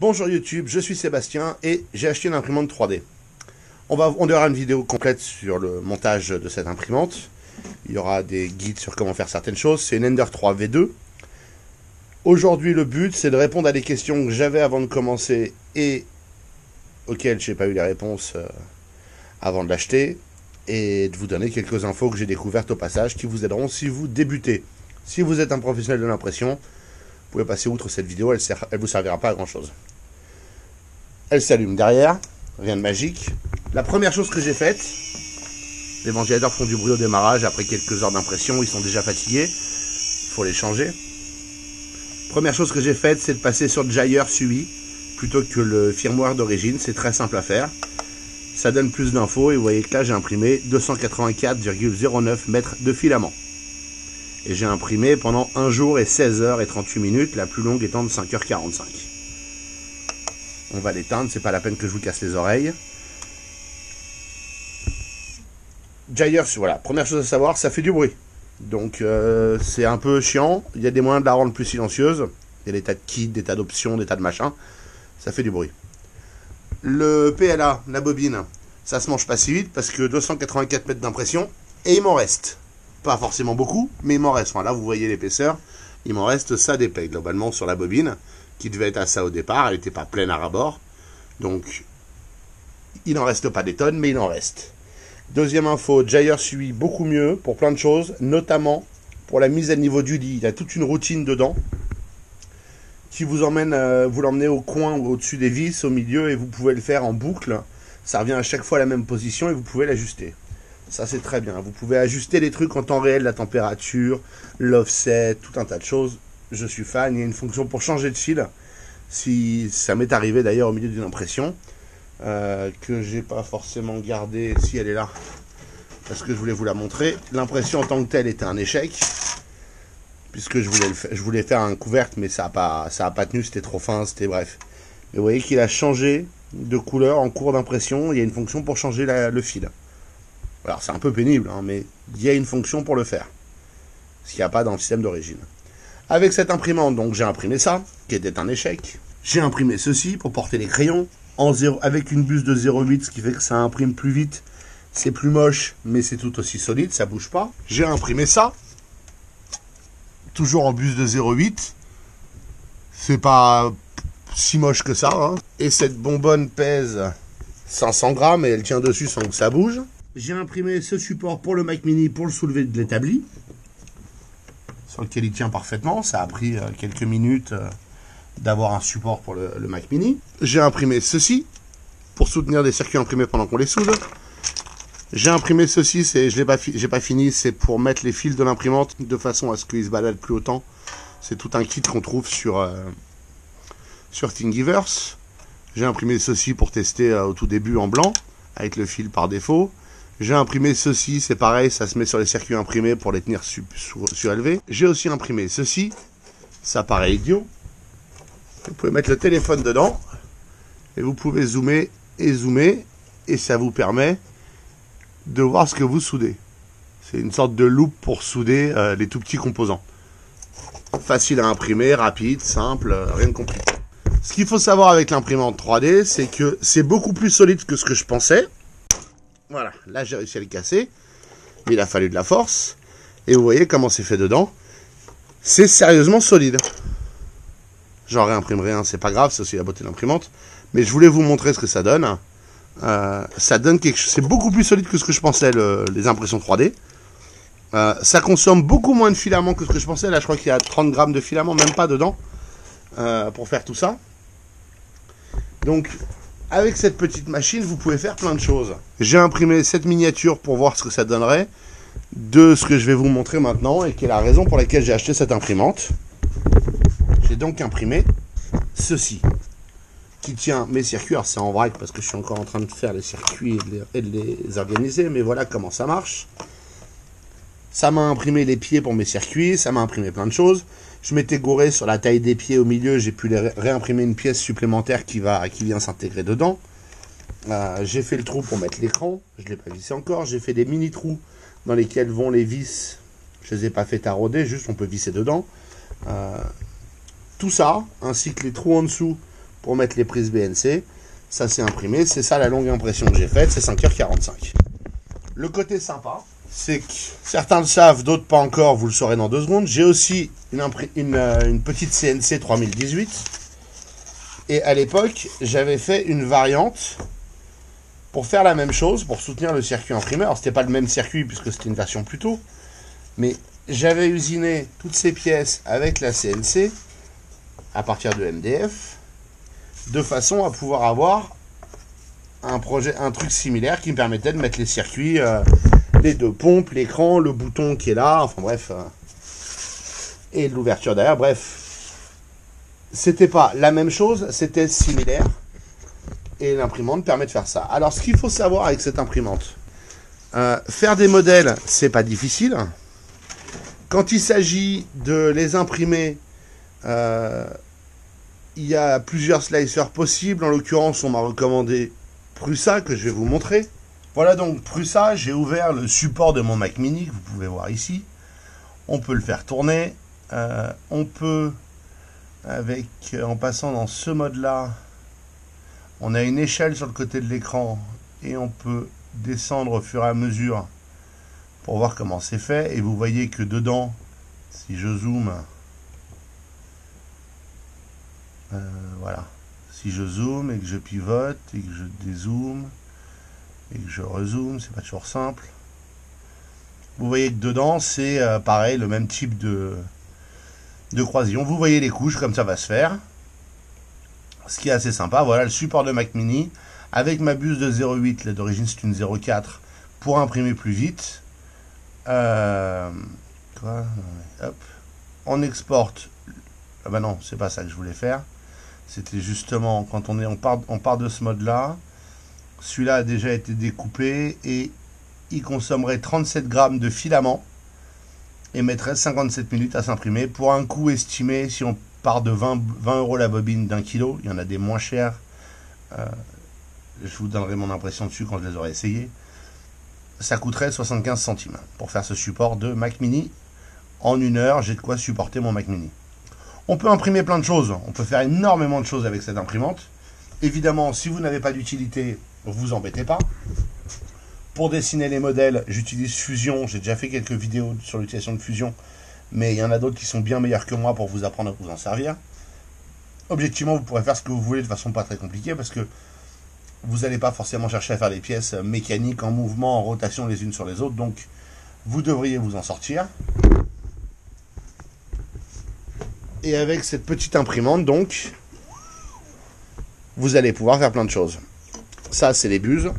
Bonjour YouTube, je suis Sébastien et j'ai acheté une imprimante 3D. On aura une vidéo complète sur le montage de cette imprimante. Il y aura des guides sur comment faire certaines choses. C'est une Ender 3 V2. Aujourd'hui, le but, c'est de répondre à des questions que j'avais avant de commencer et auxquelles je n'ai pas eu les réponses avant de l'acheter. Et de vous donner quelques infos que j'ai découvertes au passage qui vous aideront si vous débutez. Si vous êtes un professionnel de l'impression, vous pouvez passer outre cette vidéo, elle vous servira pas à grand chose. Elle s'allume derrière, rien de magique. La première chose que j'ai faite, les ventilateurs font du bruit au démarrage, après quelques heures d'impression, ils sont déjà fatigués, il faut les changer. Première chose que j'ai faite, c'est de passer sur Jayer SUI, plutôt que le firmware d'origine, c'est très simple à faire. Ça donne plus d'infos, et vous voyez que là j'ai imprimé 284,09 mètres de filament. Et j'ai imprimé pendant 1 jour et 16 heures et 38 minutes, la plus longue étant de 5h45. On va l'éteindre, c'est pas la peine que je vous casse les oreilles. Jayer, voilà, première chose à savoir, ça fait du bruit. Donc c'est un peu chiant, il y a des moyens de la rendre plus silencieuse. Il y a des tas de kits, des tas d'options, des tas de machins. Ça fait du bruit. Le PLA, la bobine, ça se mange pas si vite parce que 284 mètres d'impression, et il m'en reste. Pas forcément beaucoup, mais il m'en reste. Enfin, là, vous voyez l'épaisseur. Il m'en reste ça d'épais, globalement, sur la bobine, qui devait être à ça au départ. Elle n'était pas pleine à ras-bord. Donc, il n'en reste pas des tonnes, mais il en reste. Deuxième info, Jayer suit beaucoup mieux pour plein de choses, notamment pour la mise à niveau du lit. Il y a toute une routine dedans qui vous emmène, vous l'emmenez au coin ou au-dessus des vis, au milieu, et vous pouvez le faire en boucle. Ça revient à chaque fois à la même position et vous pouvez l'ajuster. Ça, c'est très bien. Vous pouvez ajuster les trucs en temps réel, la température, l'offset, tout un tas de choses. Je suis fan. Il y a une fonction pour changer de fil. Si ça m'est arrivé d'ailleurs au milieu d'une impression, que j'ai pas forcément gardée, si elle est là, parce que je voulais vous la montrer. L'impression en tant que telle était un échec, puisque je voulais faire un couvercle, mais ça a pas tenu, c'était trop fin, c'était bref. Mais vous voyez qu'il a changé de couleur en cours d'impression. Il y a une fonction pour changer le fil. Alors c'est un peu pénible, hein, mais il y a une fonction pour le faire. Ce qu'il n'y a pas dans le système d'origine. Avec cette imprimante, donc j'ai imprimé ça, qui était un échec. J'ai imprimé ceci pour porter les crayons, avec une buse de 0,8, ce qui fait que ça imprime plus vite. C'est plus moche, mais c'est tout aussi solide, ça bouge pas. J'ai imprimé ça, toujours en buse de 0,8. C'est pas si moche que ça, hein. Et cette bonbonne pèse 500 grammes et elle tient dessus sans que ça bouge. J'ai imprimé ce support pour le Mac Mini pour le soulever de l'établi, sur lequel il tient parfaitement. Ça a pris quelques minutes d'avoir un support pour le Mac Mini. J'ai imprimé ceci pour soutenir des circuits imprimés pendant qu'on les soude. J'ai imprimé ceci, j'ai pas fini, c'est pour mettre les fils de l'imprimante de façon à ce qu'ils se baladent plus autant. C'est tout un kit qu'on trouve sur Thingiverse. J'ai imprimé ceci pour tester au tout début en blanc, avec le fil par défaut. J'ai imprimé ceci, c'est pareil, ça se met sur les circuits imprimés pour les tenir surélevés. J'ai aussi imprimé ceci, ça paraît idiot. Vous pouvez mettre le téléphone dedans, et vous pouvez zoomer et zoomer, et ça vous permet de voir ce que vous soudez. C'est une sorte de loupe pour souder les tout petits composants. Facile à imprimer, rapide, simple, rien de compliqué. Ce qu'il faut savoir avec l'imprimante 3D, c'est que c'est beaucoup plus solide que ce que je pensais. Voilà, là j'ai réussi à le casser, mais il a fallu de la force. Et vous voyez comment c'est fait dedans. C'est sérieusement solide. J'en réimprimerai un, c'est pas grave, c'est aussi la beauté de l'imprimante. Mais je voulais vous montrer ce que ça donne. Ça donne quelque chose. C'est beaucoup plus solide que ce que je pensais, les impressions 3D. Ça consomme beaucoup moins de filament que ce que je pensais. Là, je crois qu'il y a 30 grammes de filament, même pas dedans, pour faire tout ça. Donc, avec cette petite machine, vous pouvez faire plein de choses. J'ai imprimé cette miniature pour voir ce que ça donnerait de ce que je vais vous montrer maintenant et qui est la raison pour laquelle j'ai acheté cette imprimante. J'ai donc imprimé ceci qui tient mes circuits. Alors c'est en vrac parce que je suis encore en train de faire les circuits et de les organiser, mais voilà comment ça marche. Ça m'a imprimé les pieds pour mes circuits, ça m'a imprimé plein de choses. Je m'étais gouré sur la taille des pieds au milieu, j'ai pu réimprimer une pièce supplémentaire qui vient s'intégrer dedans. J'ai fait le trou pour mettre l'écran, je ne l'ai pas vissé encore. J'ai fait des mini trous dans lesquels vont les vis. Je ne les ai pas fait tarauder, juste on peut visser dedans. Tout ça, ainsi que les trous en dessous pour mettre les prises BNC. Ça s'est imprimé, c'est ça la longue impression que j'ai faite, c'est 5h45. Le côté sympa, c'est que certains le savent, d'autres pas encore, vous le saurez dans 2 secondes. J'ai aussi une petite CNC 3018. Et à l'époque, j'avais fait une variante pour faire la même chose, pour soutenir le circuit imprimé. Alors, c'était pas le même circuit puisque c'était une version plus tôt. Mais j'avais usiné toutes ces pièces avec la CNC à partir de MDF, de façon à pouvoir avoir un truc similaire qui me permettait de mettre les circuits, les 2 pompes, l'écran, le bouton qui est là, enfin bref, et l'ouverture derrière, bref. C'était pas la même chose, c'était similaire. Et l'imprimante permet de faire ça. Alors, ce qu'il faut savoir avec cette imprimante, faire des modèles, c'est pas difficile. Quand il s'agit de les imprimer, il y a plusieurs slicers possibles. En l'occurrence, on m'a recommandé Prusa, que je vais vous montrer. Voilà donc Prusa, j'ai ouvert le support de mon Mac Mini, que vous pouvez voir ici. On peut le faire tourner. On peut, en passant dans ce mode-là, on a une échelle sur le côté de l'écran et on peut descendre au fur et à mesure pour voir comment c'est fait. Et vous voyez que dedans, si je zoome, voilà, si je zoome et que je pivote et que je dézoome et que je rezoome, c'est pas toujours simple. Vous voyez que dedans, c'est pareil, le même type de croisillon. Vous voyez les couches, comme ça va se faire. Ce qui est assez sympa, voilà le support de Mac Mini avec ma buse de 0.8, là d'origine c'est une 0.4 pour imprimer plus vite. Hop. On exporte. Ah bah non, c'est pas ça que je voulais faire. C'était justement quand on part de ce mode là. Celui-là a déjà été découpé et il consommerait 37 grammes de filament et mettrait 57 minutes à s'imprimer pour un coût estimé, si on part de 20 € la bobine d'1 kg, il y en a des moins chers, je vous donnerai mon impression dessus quand je les aurai essayés, ça coûterait 75 centimes pour faire ce support de Mac Mini. En 1 heure, j'ai de quoi supporter mon Mac Mini. On peut imprimer plein de choses, on peut faire énormément de choses avec cette imprimante. Évidemment, si vous n'avez pas d'utilité, vous embêtez pas. Pour dessiner les modèles, j'utilise Fusion. J'ai déjà fait quelques vidéos sur l'utilisation de Fusion, mais il y en a d'autres qui sont bien meilleurs que moi pour vous apprendre à vous en servir. Objectivement, vous pourrez faire ce que vous voulez de façon pas très compliquée, parce que vous n'allez pas forcément chercher à faire des pièces mécaniques en mouvement, en rotation les unes sur les autres, donc vous devriez vous en sortir. Et avec cette petite imprimante, donc, vous allez pouvoir faire plein de choses. Ça, c'est les buses.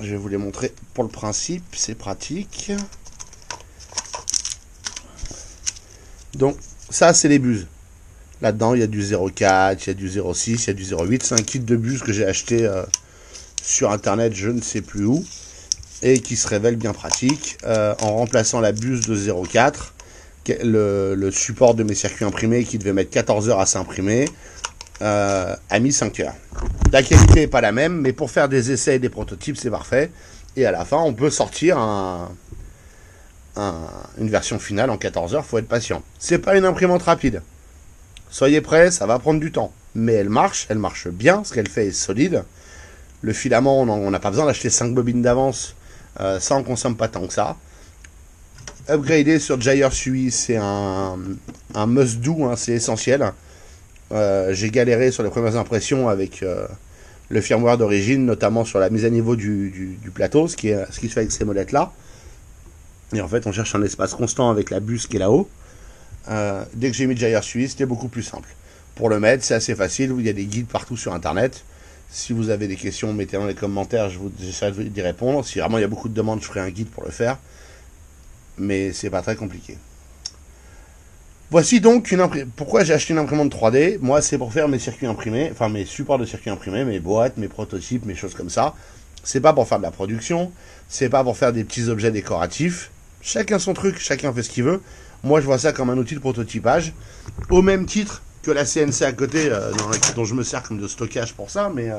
Je vais vous les montrer pour le principe, c'est pratique. Donc, ça, c'est les buses. Là-dedans, il y a du 0.4, il y a du 0.6, il y a du 0.8. C'est un kit de buses que j'ai acheté sur Internet, je ne sais plus où, et qui se révèle bien pratique. En remplaçant la buse de 0.4, le support de mes circuits imprimés qui devait mettre 14 heures à s'imprimer, a mis 5 heures. La qualité n'est pas la même, mais pour faire des essais et des prototypes, c'est parfait. Et à la fin, on peut sortir une version finale en 14 heures. Il faut être patient. C'est pas une imprimante rapide. Soyez prêts, ça va prendre du temps. Mais elle marche bien. Ce qu'elle fait est solide. Le filament, on n'a pas besoin d'acheter 5 bobines d'avance. Ça, on consomme pas tant que ça. Upgrader sur Gyre UI, c'est un must-do, hein, c'est essentiel. J'ai galéré sur les premières impressions avec le firmware d'origine, notamment sur la mise à niveau du plateau, ce qui se fait avec ces molettes là. Et en fait, on cherche un espace constant avec la buse qui est là-haut. Dès que j'ai mis Gyre UI, c'était beaucoup plus simple. Pour le mettre, c'est assez facile. Il y a des guides partout sur Internet. Si vous avez des questions, mettez dans les commentaires, j'essaierai d'y répondre. Si vraiment il y a beaucoup de demandes, je ferai un guide pour le faire. Mais c'est pas très compliqué. Voici donc pourquoi j'ai acheté une imprimante 3D. Moi, c'est pour faire mes circuits imprimés, enfin mes supports de circuits imprimés, mes boîtes, mes prototypes, mes choses comme ça. C'est pas pour faire de la production, c'est pas pour faire des petits objets décoratifs. Chacun son truc, chacun fait ce qu'il veut. Moi, je vois ça comme un outil de prototypage, au même titre que la CNC à côté, dont je me sers comme de stockage pour ça, mais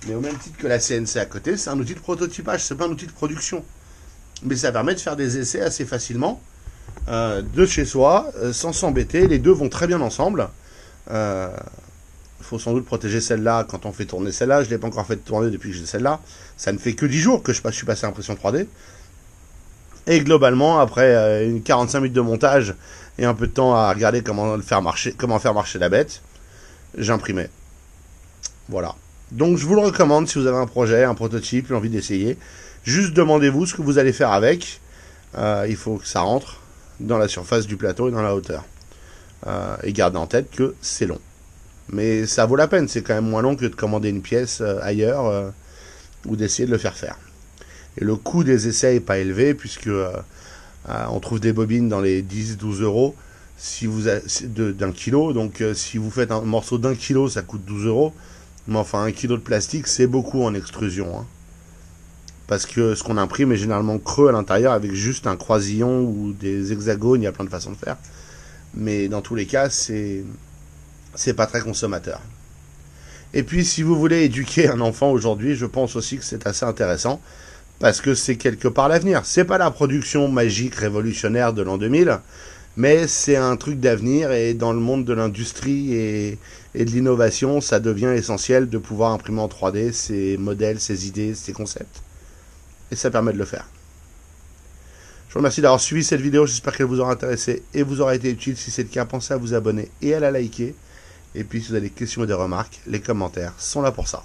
au même titre que la CNC à côté, c'est un outil de prototypage, c'est pas un outil de production. Mais ça permet de faire des essais assez facilement. De chez soi, sans s'embêter. Les deux vont très bien ensemble. Faut faut sans doute protéger celle-là quand on fait tourner celle-là. Je ne l'ai pas encore fait tourner depuis que j'ai celle-là. Ça ne fait que 10 jours que je suis passé à impression 3D. Et globalement, après une 45 minutes de montage et un peu de temps à regarder comment faire marcher la bête, j'imprimais. Voilà. Donc je vous le recommande si vous avez un projet, un prototype, l'envie d'essayer. Juste demandez-vous ce que vous allez faire avec. Il faut que ça rentre dans la surface du plateau et dans la hauteur. Et gardez en tête que c'est long. Mais ça vaut la peine, c'est quand même moins long que de commander une pièce ailleurs ou d'essayer de le faire faire. Et le coût des essais n'est pas élevé puisque on trouve des bobines dans les 10-12 euros si vous d'un kilo. Donc si vous faites un morceau d'1 kilo, ça coûte 12 euros. Mais enfin, 1 kilo de plastique, c'est beaucoup en extrusion. Hein. Parce que ce qu'on imprime est généralement creux à l'intérieur avec juste un croisillon ou des hexagones, il y a plein de façons de faire. Mais dans tous les cas, c'est pas très consommateur. Et puis, si vous voulez éduquer un enfant aujourd'hui, je pense aussi que c'est assez intéressant. Parce que c'est quelque part l'avenir. C'est pas la production magique révolutionnaire de l'an 2000, mais c'est un truc d'avenir et dans le monde de l'industrie et de l'innovation, ça devient essentiel de pouvoir imprimer en 3D ses modèles, ses idées, ses concepts. Et ça permet de le faire. Je vous remercie d'avoir suivi cette vidéo, j'espère qu'elle vous aura intéressé et vous aura été utile. Si c'est le cas, pensez à vous abonner et à la liker. Et puis si vous avez des questions ou des remarques, les commentaires sont là pour ça.